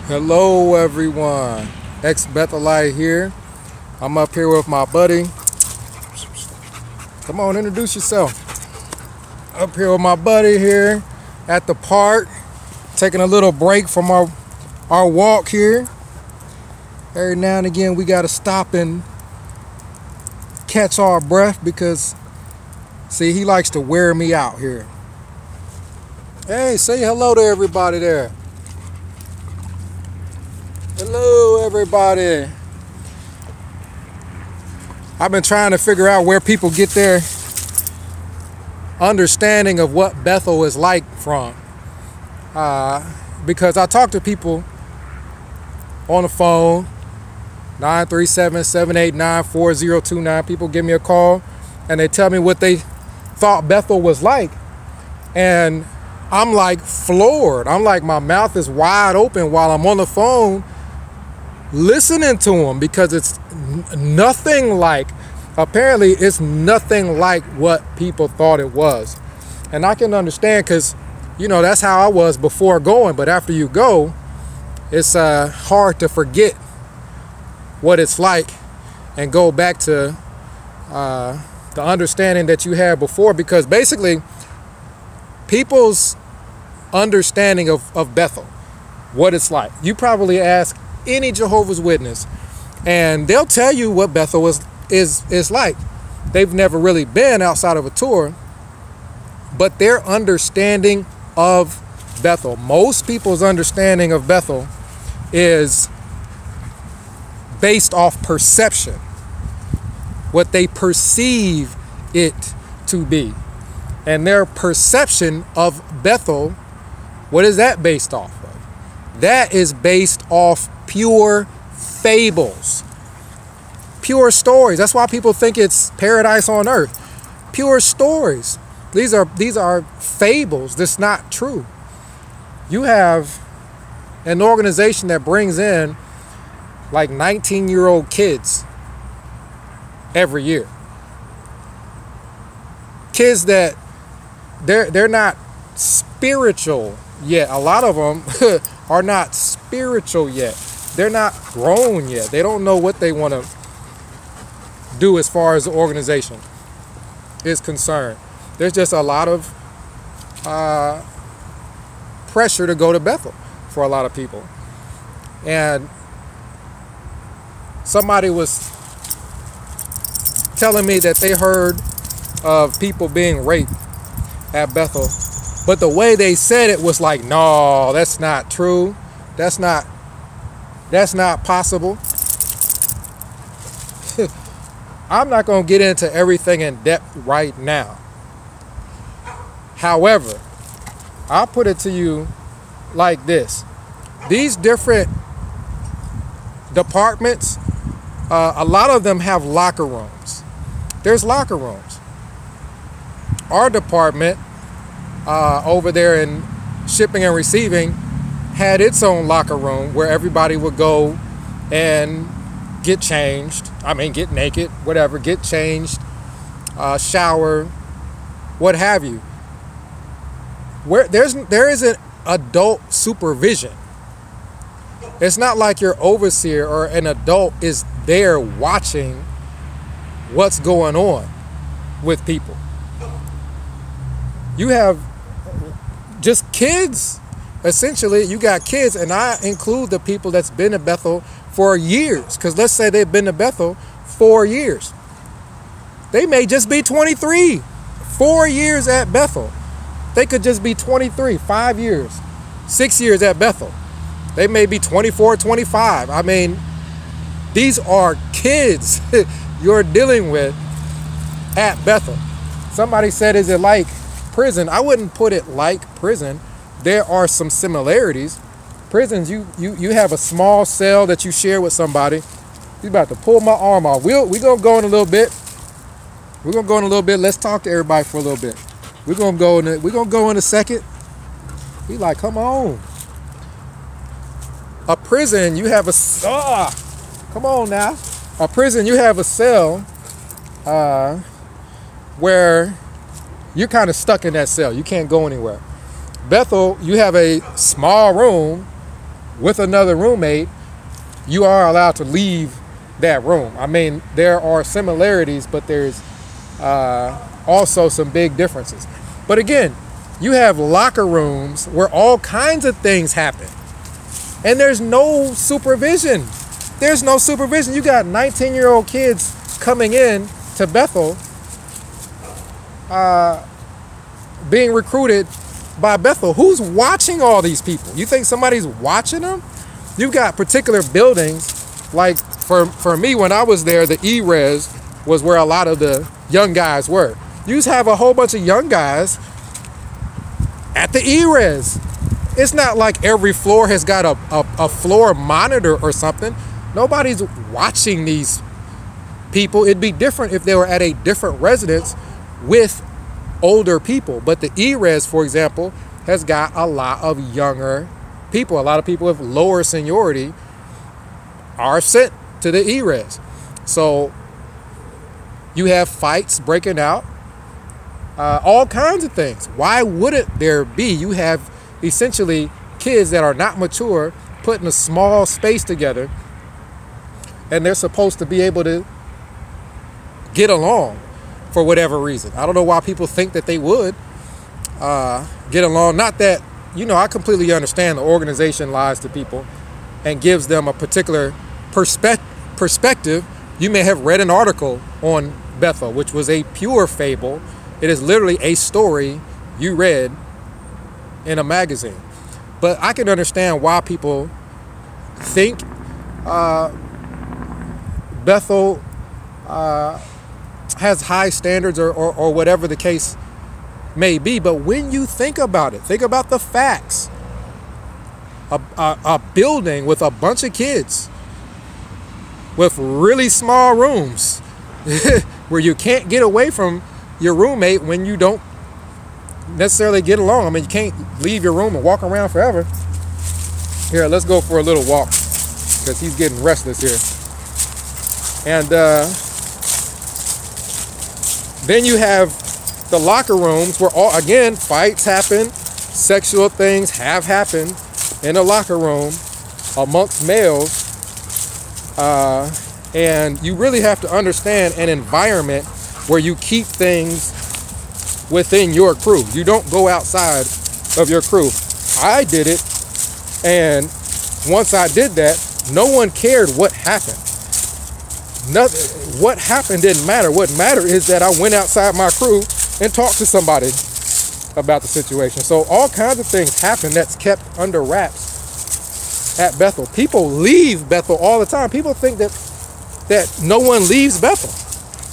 Hello everyone, ex-Bethelite here. I'm up here with my buddy. Come on, introduce yourself. Up here with my buddy here at the park, taking a little break from our walk here. Every now and again we gotta stop and catch our breath because, see, he likes to wear me out here. Hey, say hello to everybody there. Hello everybody. I've been trying to figure out where people get their understanding of what Bethel is like from. Because I talk to people on the phone, 937-789-4029. People give me a call and they tell me what they thought Bethel was like. And I'm like floored. I'm like, my mouth is wide open while I'm on the phone listening to them, because it's nothing like, apparently it's nothing like what people thought it was. And I can understand, because, you know, that's how I was before going. But after you go, it's hard to forget what it's like and go back to the understanding that you had before. Because basically, people's understanding of Bethel, what it's like, you probably ask any Jehovah's Witness and they'll tell you what Bethel is like. They've never really been outside of a tour, but their understanding of Bethel, most people's understanding of Bethel, is based off perception, what they perceive it to be. And their perception of Bethel, what is that based off of? That is based off pure fables, pure stories. That's why people think it's paradise on earth. Pure stories. These are fables. That's not true. You have an organization that brings in like 19-year-old kids every year. Kids that they're not spiritual yet. A lot of them are not spiritual yet. They're not grown yet. They don't know what they want to do as far as the organization is concerned. There's just a lot of pressure to go to Bethel for a lot of people. And somebody was telling me that they heard of people being raped at Bethel, but the way they said it was like, no, that's not true. That's not possible. I'm not going to get into everything in depth right now. However, I'll put it to you like this. These different departments, a lot of them have locker rooms. There's locker rooms. Our department over there in shipping and receiving had its own locker room where everybody would go and get changed. I mean, get naked, whatever, get changed, shower, what have you. Where there isn't adult supervision. It's not like your overseer or an adult is there watching what's going on with people. You have just kids. Essentially, you got kids, and I include the people that's been to Bethel for years. Because let's say they've been to Bethel 4 years. They may just be 23. 4 years at Bethel. They could just be 23, 5 years, 6 years at Bethel. They may be 24, 25. I mean, these are kids you're dealing with at Bethel. Somebody said, is it like prison? I wouldn't put it like prison. There are some similarities. Prisons, you have a small cell that you share with somebody. He's about to pull my arm off. We're gonna go in a little bit. We're gonna go in a little bit. Let's talk to everybody for a little bit. We're gonna go in a second. He's like, come on. A prison, you have a come on now. A prison, you have a cell where you're kind of stuck in that cell. You can't go anywhere. Bethel, you have a small room with another roommate, you are allowed to leave that room. I mean, there are similarities, but there's also some big differences. But again, you have locker rooms where all kinds of things happen, and there's no supervision. There's no supervision. You got 19-year-old kids coming in to Bethel, being recruited by Bethel. Who's watching all these people? You think somebody's watching them? You've got particular buildings, like for me, when I was there, the E-Res was where a lot of the young guys were. You just have a whole bunch of young guys at the E-Res. It's not like every floor has got a floor monitor or something. Nobody's watching these people. It'd be different if they were at a different residence with older people. But the E-Res, for example, has got a lot of younger people. A lot of people with lower seniority are sent to the E-Res. So you have fights breaking out, all kinds of things. Why wouldn't there be? You have essentially kids that are not mature put in a small space together, and they're supposed to be able to get along for whatever reason. I don't know why people think that they would get along. Not that, I completely understand the organization lies to people and gives them a particular perspective. You may have read an article on Bethel, which was a pure fable. It is literally a story you read in a magazine. But I can understand why people think Bethel has high standards or whatever the case may be. But when you think about it, think about the facts. A building with a bunch of kids with really small rooms where you can't get away from your roommate when you don't necessarily get along. I mean, you can't leave your room and walk around forever. Here, let's go for a little walk because he's getting restless here. And then you have the locker rooms where, again, fights happen, sexual things have happened in a locker room amongst males. And you really have to understand an environment where you keep things within your crew. You don't go outside of your crew. I did it, and once I did that, no one cared what happened. What happened didn't matter. What mattered is that I went outside my crew and talked to somebody about the situation. So all kinds of things happen that's kept under wraps at Bethel. People leave Bethel all the time. People think that no one leaves Bethel.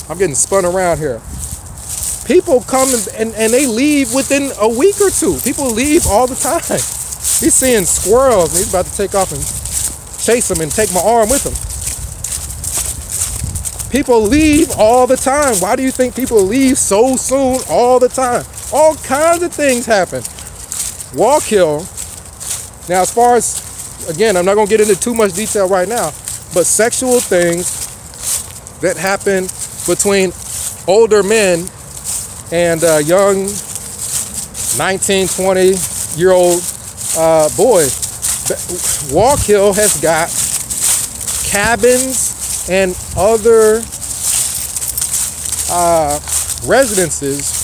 I'm getting spun around here. People come and they leave within a week or two. People leave all the time. He's seeing squirrels and he's about to take off and chase them and take my arm with him. People leave all the time. Why do you think people leave so soon all the time? All kinds of things happen. Walk Hill. Now, as far as, again, I'm not going to get into too much detail right now, but sexual things that happen between older men and young 19, 20-year-old boys. Walk Hill has got cabins and other residences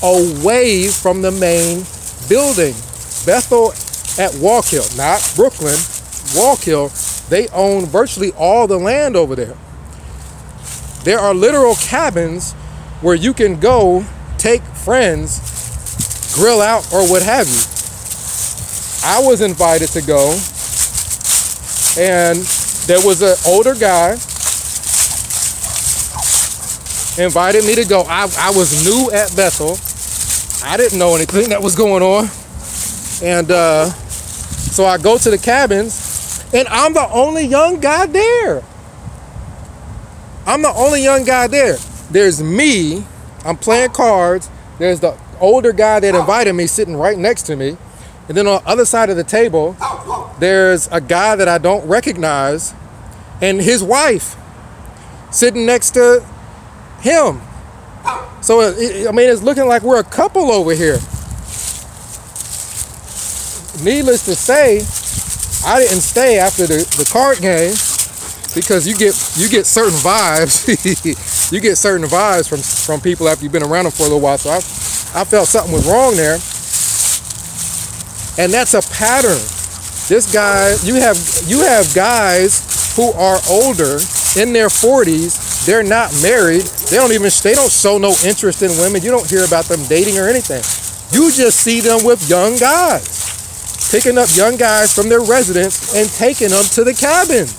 away from the main building. Bethel at Walk Hill, not Brooklyn, Walk Hill, they own virtually all the land over there. There are literal cabins where you can go, take friends, grill out, or what have you. I was invited to go, and there was an older guy invited me to go. I was new at Bethel. I didn't know anything that was going on. And so I go to the cabins, and I'm the only young guy there. I'm the only young guy there. There's me, I'm playing cards. There's the older guy that invited me sitting right next to me. And then on the other side of the table, there's a guy that I don't recognize and his wife sitting next to him. So, I mean, it's looking like we're a couple over here. Needless to say, I didn't stay after the card game because you get certain vibes. You get certain vibes from people after you've been around them for a little while. So I felt something was wrong there. And that's a pattern. This guy, you have guys who are older, in their 40s. They're not married. They don't show no interest in women. You don't hear about them dating or anything. You just see them with young guys, picking up young guys from their residence and taking them to the cabins.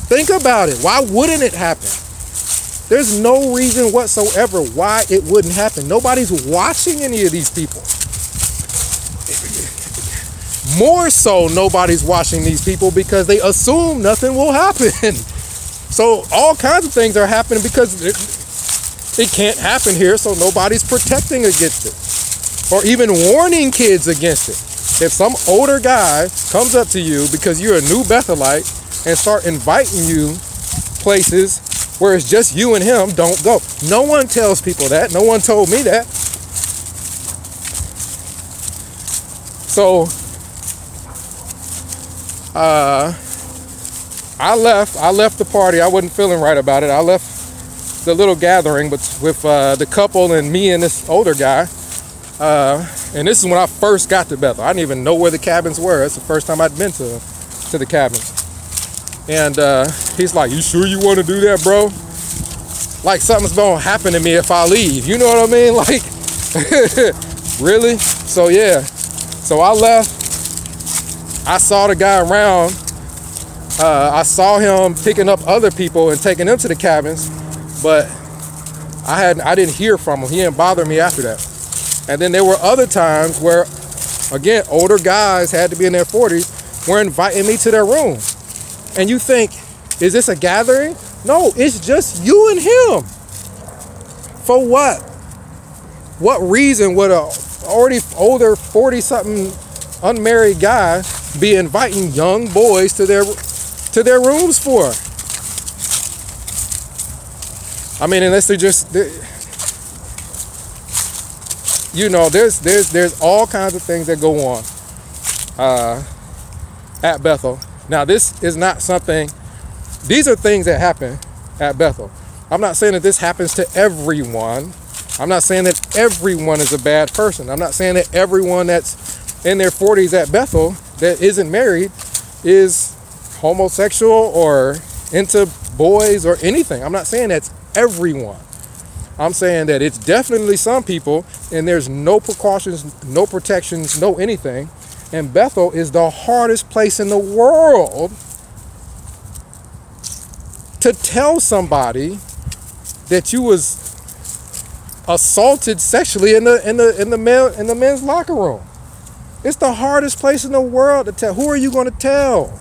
Think about it. Why wouldn't it happen? There's no reason whatsoever why it wouldn't happen. Nobody's watching any of these people. More so, nobody's watching these people because they assume nothing will happen. So all kinds of things are happening because it can't happen here, so nobody's protecting against it or even warning kids against it. If some older guy comes up to you because you're a new Bethelite and start inviting you places where it's just you and him, don't go. No one tells people that. No one told me that. So I left the party. I wasn't feeling right about it. I left the little gathering with the couple and me and this older guy. And this is when I first got to Bethel. I didn't even know where the cabins were. It's the first time I'd been to the cabins. And he's like, "You sure you want to do that, bro? Like something's gonna happen to me if I leave." You know what I mean? Like, really? So yeah. So I left. I saw the guy around. I saw him picking up other people and taking them to the cabins, but I didn't hear from him. He didn't bother me after that. And then there were other times where, again, older guys had to be in their 40s, were inviting me to their room. And you think, is this a gathering? No, it's just you and him. For what? What reason would a already older 40-something unmarried guy be inviting young boys to their rooms for? I mean, unless they're just, you know, there's all kinds of things that go on at Bethel. Now, this is not something, these are things that happen at Bethel. I'm not saying that this happens to everyone. I'm not saying that everyone is a bad person. I'm not saying that everyone that's in their 40s at Bethel that isn't married is homosexual or into boys or anything. I'm not saying that's everyone. I'm saying that it's definitely some people, and there's no precautions, no protections, no anything. And Bethel is the hardest place in the world to tell somebody that you was assaulted sexually in the men's locker room. It's the hardest place in the world to tell. Who are you going to tell?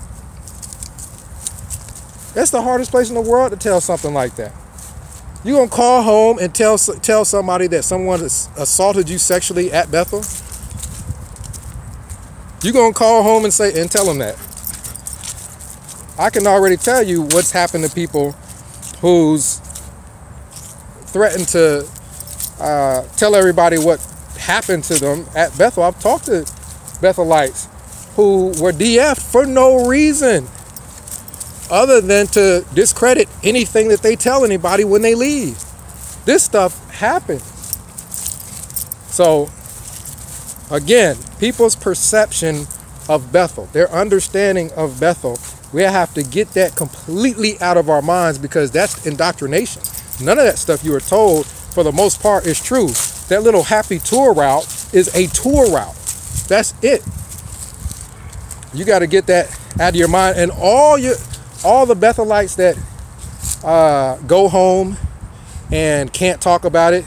That's the hardest place in the world to tell something like that. You gonna call home and tell somebody that someone has assaulted you sexually at Bethel? You gonna call home and tell them that? I can already tell you what's happened to people who's threatened to tell everybody what happened to them at Bethel. I've talked to Bethelites who were DF'd for no reason other than to discredit anything that they tell anybody when they leave. This stuff happens. So again, people's perception of Bethel, their understanding of Bethel, we have to get that completely out of our minds because that's indoctrination. None of that stuff you were told, for the most part, is true. That little happy tour route is a tour route. That's it. You got to get that out of your mind. And all the Bethelites that go home and can't talk about it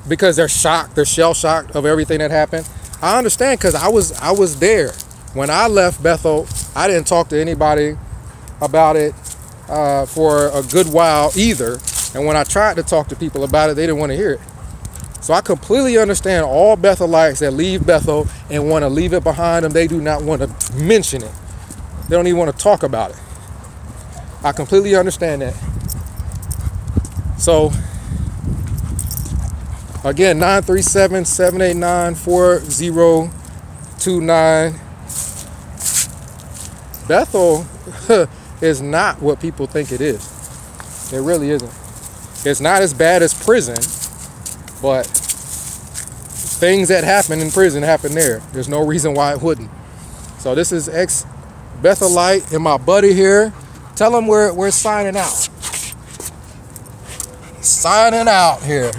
because they're shocked, they're shell shocked of everything that happened. I understand, because I was there. When I left Bethel, I didn't talk to anybody about it for a good while either. And when I tried to talk to people about it, they didn't want to hear it. So I completely understand all Bethelites that leave Bethel and want to leave it behind them. They do not want to mention it. They don't even want to talk about it. I completely understand that. So Again, 937-789-4029. Bethel is not what people think it is. It really isn't. It's not as bad as prison, but things that happen in prison happen there. There's no reason why it wouldn't. So this is ex-Bethelite and my buddy here. Tell them we're signing out. Signing out here.